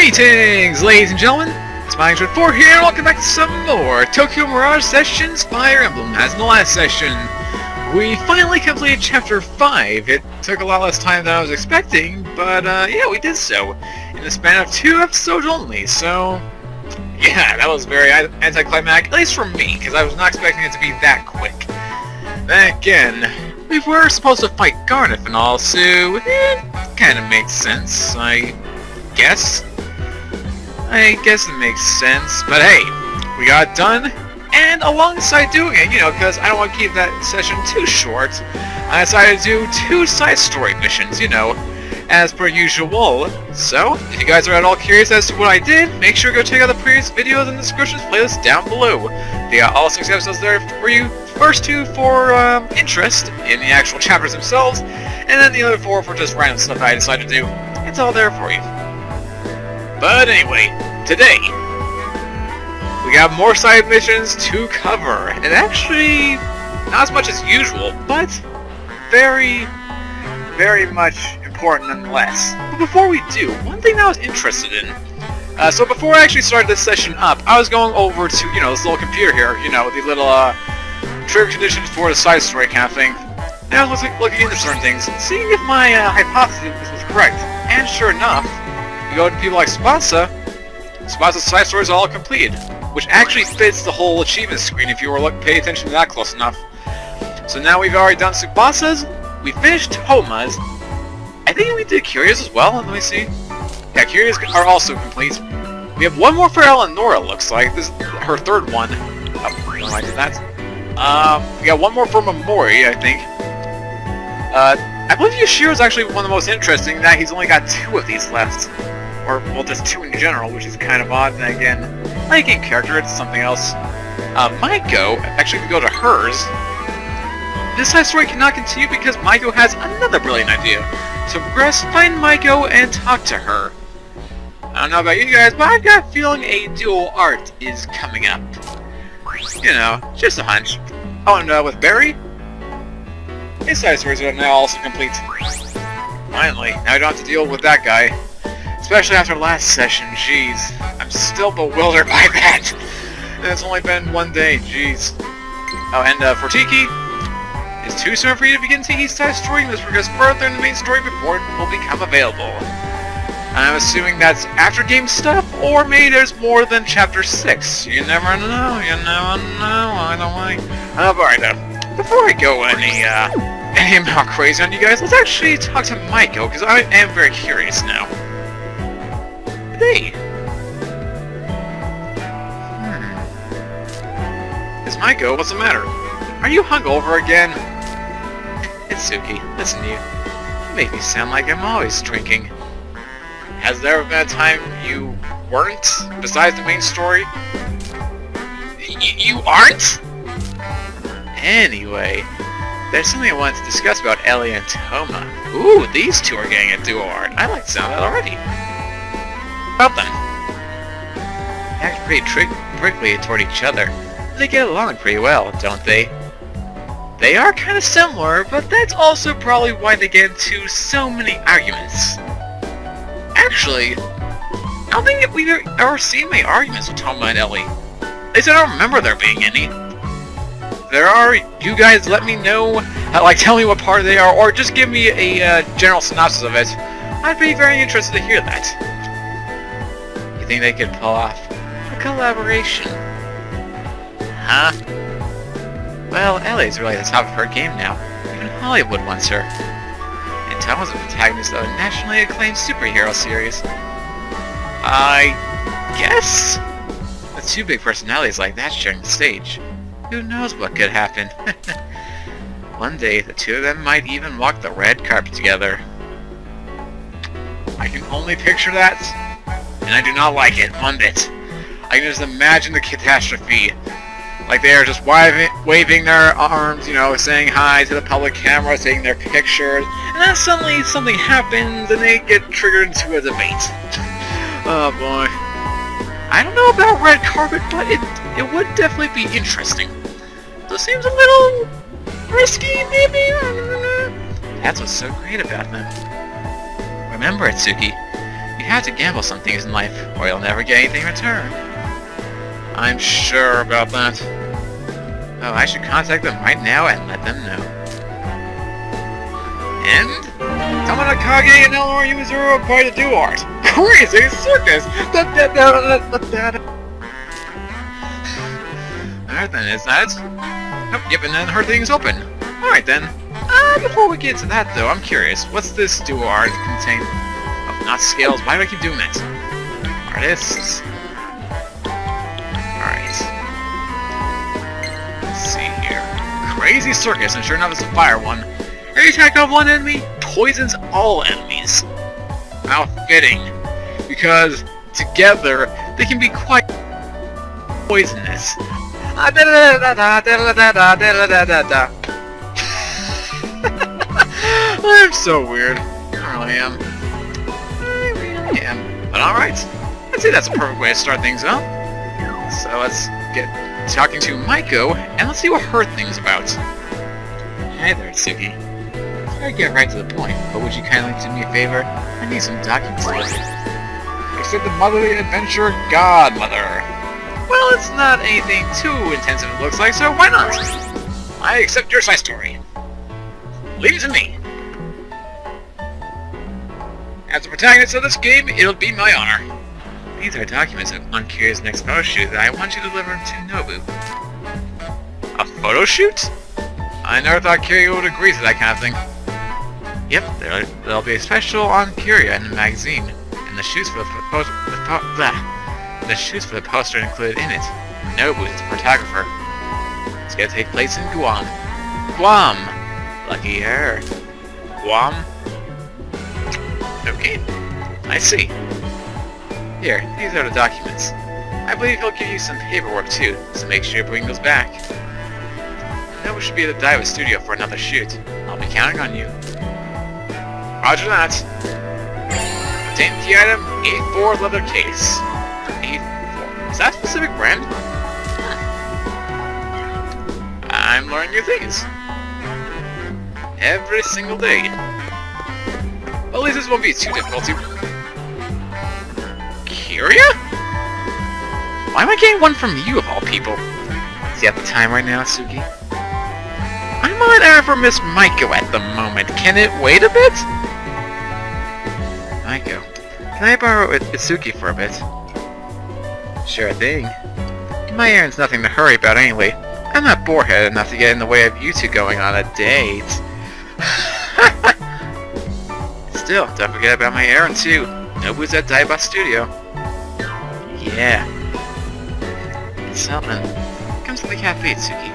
Greetings, ladies and gentlemen! It's Mirages4 here, and welcome back to some more Tokyo Mirage Sessions Fire Emblem. As in the last session, we finally completed Chapter 5. It took a lot less time than I was expecting, but yeah, we did so. In the span of 2 episodes only, so... yeah, that was very anticlimactic, at least for me, because I was not expecting it to be that quick. Then again, we were supposed to fight Garnet and all, so it kind of makes sense, I guess it makes sense, but hey, we got it done, and alongside doing it, because I don't want to keep that session too short, I decided to do 2 side story missions, as per usual. So, if you guys are at all curious as to what I did, make sure to go check out the previous videos in the description playlist down below. They got all 6 episodes there for you, first 2 for interest in the actual chapters themselves, and then the other 4 for just random stuff I decided to do. It's all there for you. But anyway, today, we got more side missions to cover, and actually, not as much as usual, but very, very much important nonetheless. But before we do, one thing that I was interested in, so before I actually started this session up, I was going over to, this little computer here, the little, trigger conditions for the side story kind of thing, and I was looking into certain things, seeing if my hypothesis was correct, and sure enough, you go to people like Spaza's side story is all completed, which actually fits the whole achievement screen if you were paying attention to that close enough. So now we've already done Tsubasa's, we finished Toma's, I think we did Curious as well, let me see. Yeah, Curious are also complete. We have one more for Eleanor, it looks like. This is her 3rd one. Oh, no, I did that. We got one more for Mamori, I think. I believe Yoshiro is actually one of the most interesting, that he's only got 2 of these left. Or, well, just 2 in general, which is kind of odd, and again, like in character, it's something else. Maiko, actually, if we go to hers, this side story cannot continue because Maiko has another brilliant idea. So progress, find Maiko, and talk to her. I don't know about you guys, but I've got a feeling a dual art is coming up. Just a hunch. Oh, and with Barry, his side stories are now also complete. Finally, now I don't have to deal with that guy. Especially after last session, jeez. I'm still bewildered by that. And it's only been 1 day, jeez. Oh, and for Tiki, it's too soon for you to begin Tiki's side story. Let's progress further in the main story before it will become available. I'm assuming that's after game stuff, or maybe there's more than chapter 6. You never know, I don't like. Alright then, before I go any more crazy on you guys, let's actually talk to Maiko, because I am very curious now. Hey! It's Maiko, what's the matter? Are you hungover again? Itsuki, listen to you. You make me sound like I'm always drinking. Has there ever been a time you weren't, besides the main story? You aren't? Anyway, there's something I wanted to discuss about Ellie and Toma. Ooh, these 2 are getting a duo art. I like the sound of that already. About them. They act pretty prickly toward each other. They get along pretty well, don't they? They are kind of similar, but that's also probably why they get into so many arguments. Actually, I don't think we've ever seen many arguments with Toma and Ellie. At least I don't remember there being any. If there are, you guys let me know, tell me what part they are, or just give me a general synopsis of it. I'd be very interested to hear that. You think they could pull off a collaboration? Huh? Well, Ellie's really at the top of her game now. Even Hollywood wants her. And Toma's a protagonist of a nationally acclaimed superhero series. I guess? With 2 big personalities like that sharing the stage, who knows what could happen? One day, the 2 of them might even walk the red carpet together. I can only picture that, and I do not like it one bit. I can just imagine the catastrophe. Like they are just waving their arms, saying hi to the public camera, taking their pictures, and then suddenly something happens and they get triggered into a debate. Oh boy. I don't know about red carpet, but it would definitely be interesting. So it seems a little risky, maybe? That's what's so great about them. Remember, Itsuki, you have to gamble some things in life, or you'll never get anything in return. I'm sure about that. Oh, I should contact them right now and let them know. And Tomonakage and Eleanor Yuzuru are going to do art. Crazy circus! Alright then, is that? Oh, yep, and then her thing's open. Alright then. Before we get to that though, I'm curious. What's this duo art contain? Oh, not scales. Why do I keep doing that? Artists. Alright. Let's see here. Crazy circus, and sure enough it's a fire one. Every attack on one enemy poisons all enemies. How fitting. Because together they can be quite poisonous. I'm so weird. I really am. I really am. But alright. I'd say that's a perfect way to start things up. So let's get talking to Maiko, and let's see what her thing's about. Hey there, Tsuki. I'll get right to the point, but would you kindly do me a favor? I need some documents to look at. Except the motherly adventure Godmother. Well, it's not anything too intensive it looks like, so why not? I accept your side story. Leave it to me. As the protagonist of this game, it'll be my honor. These are documents of Kiria's next photo shoot that I want you to deliver to Nobu. A photo shoot? I never thought Kiria would agree to that kind of thing. Yep, there'll be a special on Kiria in the magazine, and the shoots for the poster included in it. Nobu is the photographer. It's gonna take place in Guam. Guam! Lucky her. Guam? Okay, I see. Here, these are the documents. I believe he'll give you some paperwork too, so make sure you bring those back. Nobu should be at the Daiwa studio for another shoot. I'll be counting on you. Roger that. Obtain the item, A4 leather case. A4. Is that a specific brand? I'm learning new things. Every single day. Well, at least this won't be too difficult to... Kiria? Why am I getting one from you of all people? Is he at the time right now, Tsuki? I'm on air for Miss Maiko at the moment. Can it wait a bit? Maiko, can I borrow Itsuki for a bit? Sure thing. My errand's nothing to hurry about anyway. I'm not boreheaded enough to get in the way of you two going on a date. Still, don't forget about my errand too. Nobu's at Daiba Studio. Yeah. So then, come to the cafe, Tsuki.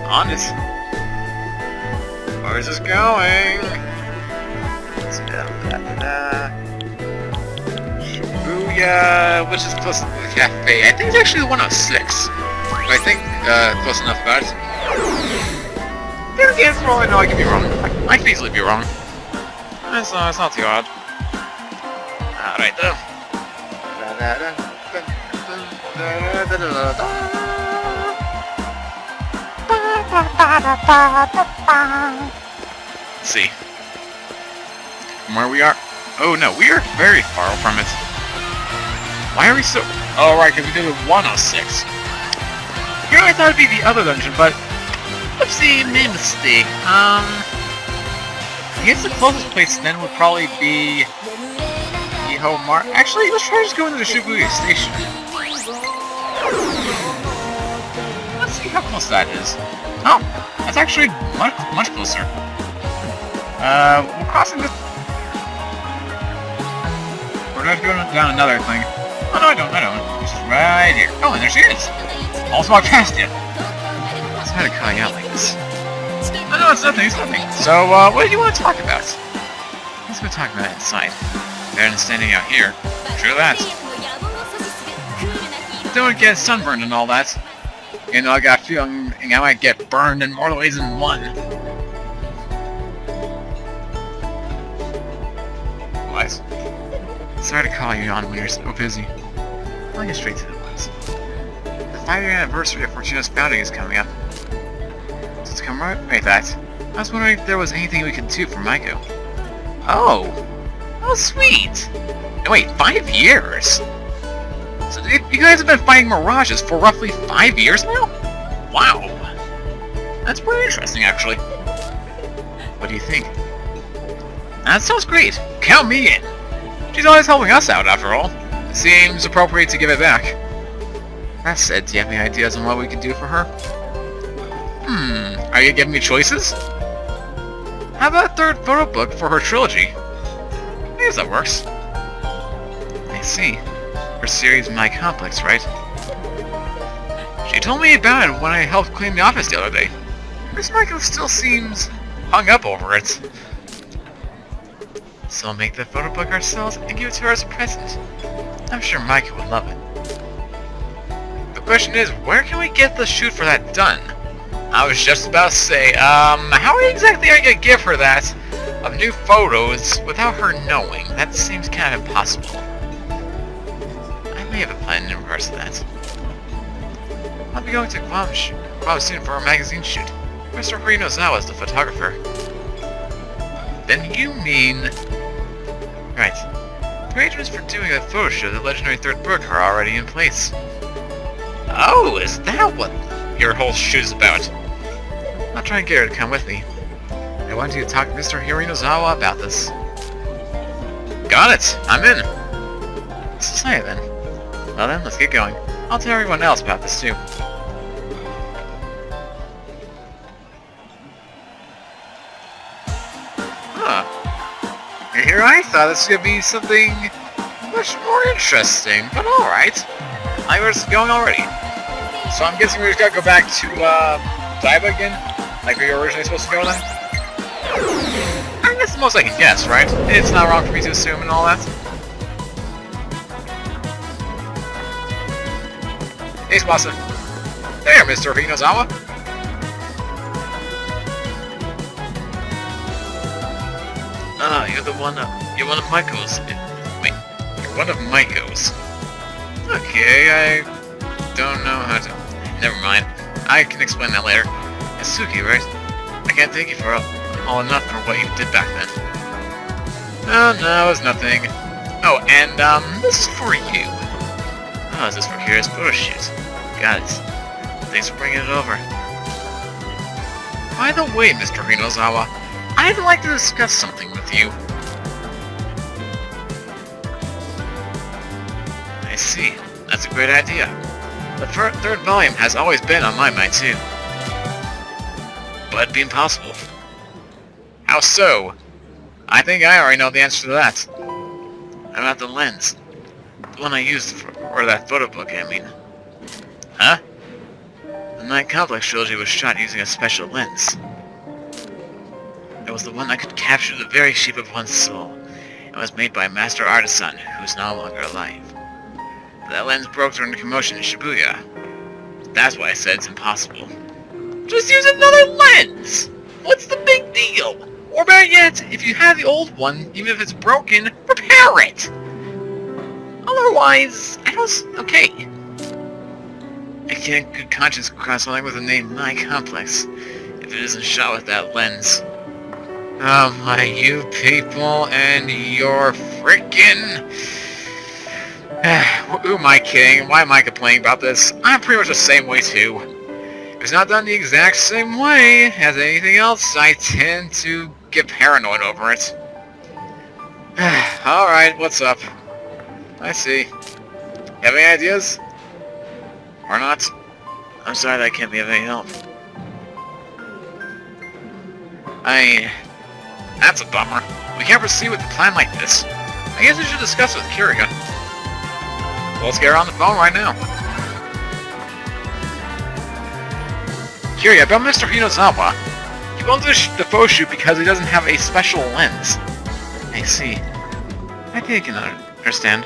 Honest. Where's this going? Shibuya, which is close to the cafe. I think it's actually the 106. I think close enough about it. Then again, for all I know, I could be wrong. I could easily be wrong. It's not too odd. Alright though. Let's see. From where we are... Oh no, we are very far from it. Why are we so... Oh right, because we did a 106. Here I thought it'd be the other dungeon, but... Oopsie, made a mistake. I guess the closest place then would probably be... the home mart. Actually, let's try just going to the Shibuya station. Let's see how close that is. Oh, that's actually much closer. We're crossing this... We're just going down another thing. Oh no, I don't. It's right here. Oh, and there she is. Almost walked past you. What's the matter calling out like this? Oh no, it's nothing. So, what do you want to talk about? Let's go talk about it inside. Better than standing out here. True that. Don't get sunburned and all that. You know, I got a feeling I might get burned in more ways than one. What? Sorry to call you on when you're so busy. I'll get straight to the point. The 5-year anniversary of Fortuna's founding is coming up. So to commemorate that, I was wondering if there was anything we could do for Maiko. Oh! Oh, sweet! No, wait, 5 years? So you guys have been fighting Mirages for roughly 5 years now? Wow. That's pretty interesting, actually. What do you think? That sounds great. Count me in. She's always helping us out, after all. It seems appropriate to give it back. That said, do you have any ideas on what we can do for her? Are you giving me choices? How about a third photo book for her trilogy? I guess that works. I see. Her series My Complex, right? She told me about it when I helped clean the office the other day. Miss Michael still seems hung up over it. So we'll make the photo book ourselves and give it to her as a present. I'm sure Micah would love it. The question is, where can we get the shoot for that done? I was just about to say, how exactly are you gonna give her that of new photos without her knowing? That seems kind of impossible. I may have a plan in regards to that. I'll be going to Guam soon for a magazine shoot. Mr. Horinozawa is the photographer. Then you mean... Right. The arrangements for doing a photo shoot of the legendary third book are already in place. Oh, is that what your whole shoot is about? I'll try and get her to come with me. I want you to talk to Mr. Horinozawa about this. Got it! I'm in! Society then. Well then, let's get going. I'll tell everyone else about this too. Here I thought this was going to be something much more interesting, but alright. I know where this is going already. So I'm guessing we just gotta go back to, Daiba again? Like we were originally supposed to go then? I guess the most I can guess, right? It's not wrong for me to assume and all that. Hey, Tsubasa. There, Mr. Horinozawa. Ah, you're one of Maiko's. Wait, you're one of Maiko's. Okay, I don't know how to... Never mind. I can explain that later. It's Suki, right? I can't thank you for all enough for what you did back then. Oh, no, it's nothing. Oh, and, this is for you. Oh, is this for Kira's photo shoot? Got it. Thanks for bringing it over. By the way, Mr. Horinozawa, I'd like to discuss something with you. I see. That's a great idea. The third volume has always been on my mind too. But it'd be impossible. How so? I think I already know the answer to that. About the lens. The one I used for that photo book, I mean. Huh? The Night Complex trilogy was shot using a special lens. It was the one that could capture the very shape of one's soul. It was made by a master artisan who's no longer alive. That lens broke during the commotion in Shibuya. That's why I said it's impossible. Just use another lens! What's the big deal? Or better yet, if you have the old one, even if it's broken, repair it! Otherwise, I don't... Okay. I can't in good conscience cross something with the name My Complex if it isn't shot with that lens. Oh my, you people and your frickin'... Who am I kidding? Why am I complaining about this? I'm pretty much the same way too. If it's not done the exact same way as anything else, I tend to get paranoid over it. Alright, what's up? I see. You have any ideas? Or not? I'm sorry that I can't be of any help. That's a bummer. We can't proceed with a plan like this. I guess we should discuss it with Kiriga. Well, let's get her on the phone right now. Kiriga, about Mr. Horinozawa. He won't do the photo shoot because he doesn't have a special lens. I see. I think I can understand.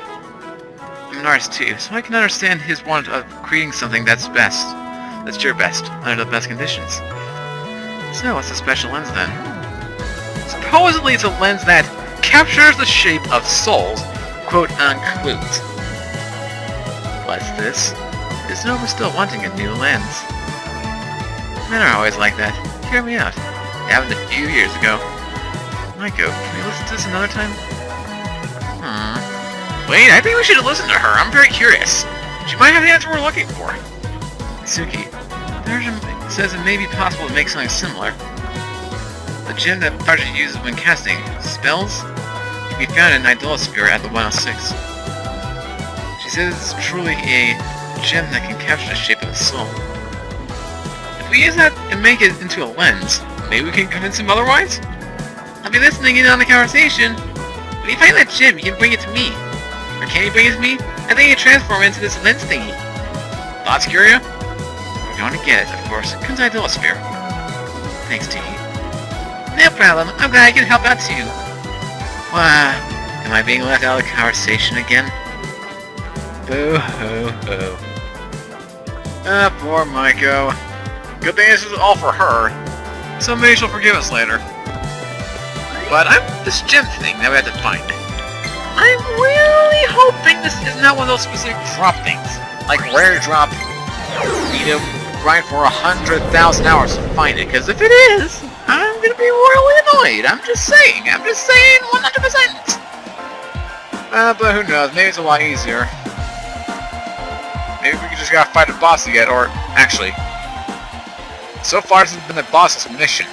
I'm an artist too, so I can understand his want of creating something that's best. That's your best, under the best conditions. So, what's the special lens then? Supposedly it's a lens that captures the shape of souls, quote-unquote. What's this? There's no one still wanting a new lens. Men are always like that. Hear me out. It happened a few years ago. Maiko, can we listen to this another time? Wait, I think we should listen to her. I'm very curious. She might have the answer we're looking for. Suki, Version says it may be possible to make something similar. The gem that Project uses when casting spells can be found in Idolosphere at the 106. She says it's truly a gem that can capture the shape of the soul. If we use that and make it into a lens, maybe we can convince him otherwise? I'll be listening in on the conversation. When you find that gem, you can bring it to me. Or can you bring it to me? I think you transform it into this lens thingy. Thoughts, Curio? We're going to get it, of course. Come to Idolosphere. Thanks, Tiki. No problem. I'm glad I can help out too. Why? Am I being left out of the conversation again? Boo hoo hoo. Ah, poor Maiko. Good thing this is all for her. So maybe she'll forgive us later. But this gem thing that we have to find. I'm really hoping this is not one of those specific drop things. Like rare drop, grind for 100,000 hours to find it. Because if it is, I'm gonna be royally annoyed. I'm just saying 100%. But who knows? Maybe it's a lot easier. Maybe we just gotta fight a boss to get, or actually, so far this has been the boss's mission,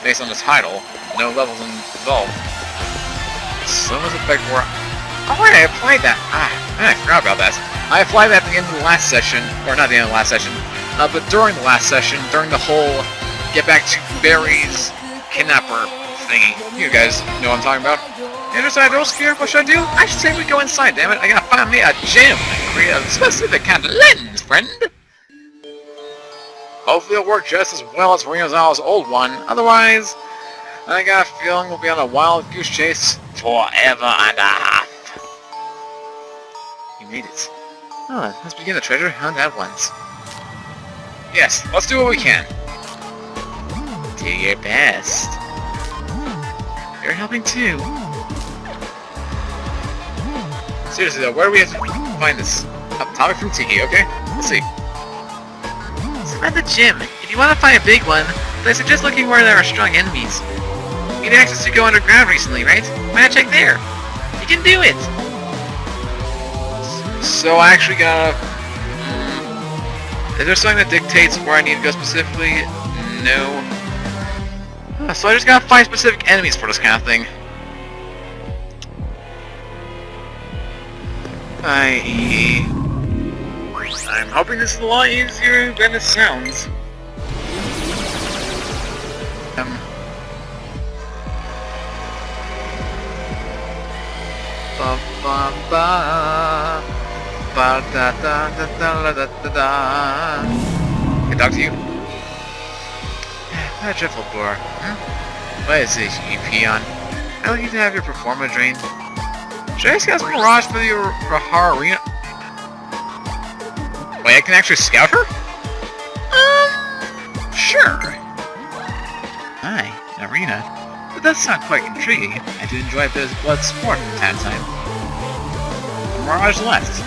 based on the title. No levels involved. So much effect for. Oh wait, I applied that. I forgot about that. I applied that at the end of the last session, or not the end of the last session, but during the last session, during the whole get back to Barry's kidnapper thingy. You guys know what I'm talking about. Inside Idolosphere, what should I do? I should say we go inside, damn it. I gotta find me a gem and create a specific kind of lens, friend. Hopefully it'll work just as well as Renozawa's old one. Otherwise, I got a feeling we'll be on a wild goose chase forever and a half. You made it. Oh, let's begin the treasure hunt at once. Yes, let's do what we can. Do your best. You're helping too. Seriously though, where do we have to find this? Topic from Tiki, okay? Let's see. It's at the gym. If you want to find a big one, then I suggest looking where there are strong enemies. You had access to go underground recently, right? Why not check there? You can do it! So I actually gotta... is there something that dictates where I need to go specifically? No. So I just gotta find specific enemies for this kind of thing. I'm hoping this is a lot easier than it sounds. Ba ba ba ba da da da da da da da. Can I talk to you? What a dreadful bore. What is this, you peon? I like you to have your Performa drained. Should I scout Mirage for your Rahar Arena? Wait, I can actually scout her? Sure. Hi, Arena. That does sound quite intriguing. I do enjoy a bit of blood sport from time to time. Mirage left.